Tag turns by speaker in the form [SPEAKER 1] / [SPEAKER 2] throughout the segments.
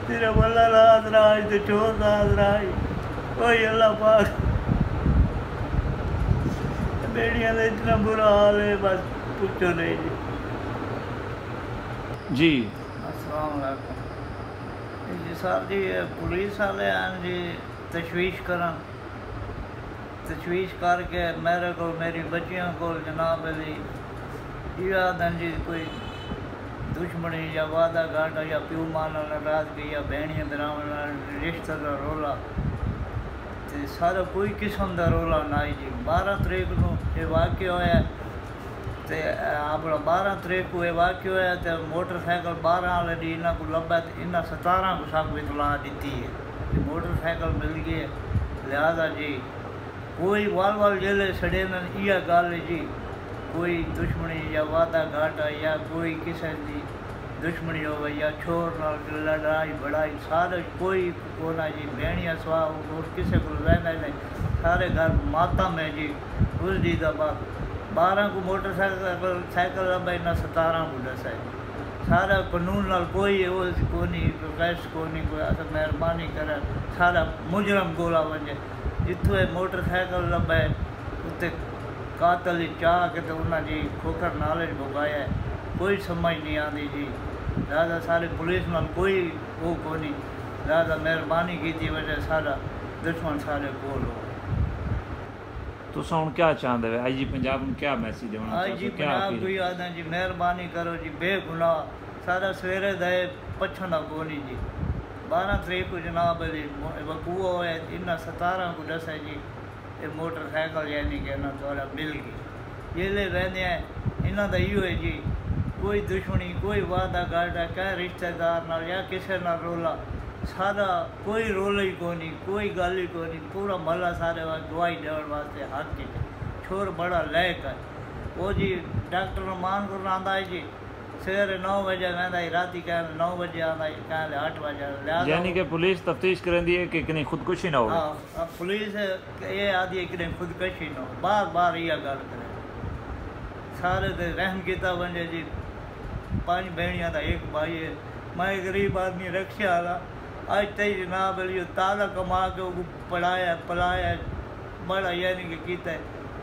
[SPEAKER 1] तेरा बल्ला रात राज तो चोर रात राज कोई अल्लाह पाक बेड़ियां का इतना बुरा हाल है बस पूछो नहीं
[SPEAKER 2] जी।
[SPEAKER 1] अस्सलाम वालेकुम जी साहब जी पुलिस वाले हैं जी तशवीश करके मेरे को मेरी बच्चियों को जनाब अली याद जी कोई दुश्मनी या वादा घाटा या प्यू माना नाराज की या भेड़ियां दरावन रिश्ते का रोला तो सारा कोई किस्म का रोला ना जी। 12 तरीक को ये वाक्य होया तो अपना 12 तरीक को ये वाक्य होया तो मोटरसाइकिल 12 वाले दी इन्हों को लभा तो इन्हें 17 को सब इतला दी है कि मोटरसाइकिल मिल गई है। लिहाजा जी कोई वाल जेले सड़े न यह गल है जी कोई दुश्मनी या वादा घाटा या कोई किसी की दुश्मनी हो या छोर नाल लड़ाई बड़ाई सारे कोई कोना जी भेड़िया सवा और किसी को रहना नहीं सारे घर माता में जी उस दी दबा 12 को मोटरसाइकिल लभा इन्हें 17 को दसा सारा कानून नाल कोई वो कोनी रिक्वेस्ट कोनी कोई अस मेहरबानी करे सारा मुजरम गोला वजे जितों मोटरसाइकिल लभा उत्ते कातल चाह के तो उन्होंने खोखर नाले भुगाया कोई समझ नहीं आती जी। लिहाजा सारी पुलिस नाल कोई वो कोनी लिहाजा मेहरबानी की वजह सारा दुश्मन सारे कोल हो।
[SPEAKER 2] तो हम क्या चाहते हैं आई जी पंजाब में क्या मैसेज देना
[SPEAKER 1] आई जी पंजाब कोई आदा जी मेहरबानी करो जी बेगुनाह सारा सवेरे दे पछना कोनी जी। 12 तरीक को जनाब अली वकूआ होया इन्हें 17 को दसा जी ये मोटरसाइकिल यानी कि ना थोड़ा मिल गई ये ले रहने हैं इन्हों का इो है जी कोई दुश्मनी कोई वादा घाटा क्या रिश्तेदार नाल या किसी ना रोला सारा कोई रोल ही कोनी कोई गल ही कोनी पूरा महला सारे गवाही देने वास्ते हक ही छोर बड़ा लैक है वो जी डॉक्टर मान को आंदा है जी सवेरे 9 बजे वह राती कह 9 बजे आता कह 8 बजे
[SPEAKER 2] यानी कि पुलिस तफ्तीश करेंदी है कि कहीं खुदकुशी ना हो।
[SPEAKER 1] हाँ पुलिस ये आदि है कि खुदकशी ना हो बार बार यह गल करे सारे ते रहम किया वजे जी 5 भेड़ियां का एक भाई है मैं गरीब आदमी रक्षा वाला अज तई जनाब अली ताज़ा कमा के पढ़ाया पलाया बड़ा यानी कि किया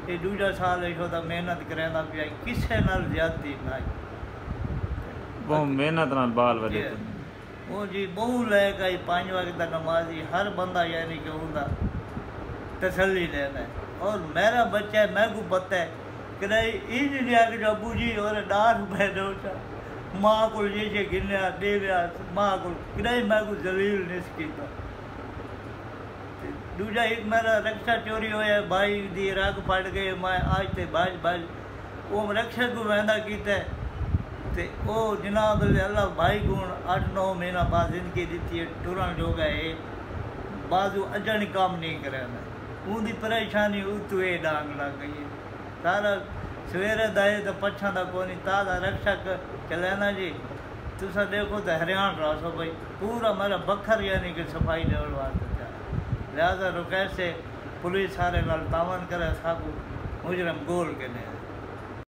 [SPEAKER 1] ये दूजा साल है तो मेहनत करेंदा पिया किसी नाल ज्यादती ना
[SPEAKER 2] वो मेहनत नाल बाल वजे
[SPEAKER 1] वो जी बहु लैक आई 5 वक्त का नमाजी हर बंदा यानी कि उनका तसल्ली लेना है और मेरा बच्चा है मैं को पता है कि नहीं इन लिया कि अबू जी और 10 रुपए दो माँ को ये गिनया दे माँ को कि नहीं मैं को जलील नहीं किया। दूजा एक मेरा रक्षा चोरी होया भाई दी रग फट गए मैं आज ते बाज वो रक्षा को वहदा किया ते ओ जनाब अल्लाह भाई गुण 8-9 महीना बाद जिंदगी दी है टुरन जो गए बाजू अजन काम नहीं करे उनकी परेशानी उतू ये डांग लग गई है सारा सवेरे दाए तो पछा का कोनी ताज़ा रक्षक चलना जी तुसा देखो तो हरियाण रहो भाई पूरा मेरा बखर यानी कि सफाई देने वास्ते लिहाजा रुकै से पुलिस सारे नाल तावन करे साकू मुजरम गोल के ने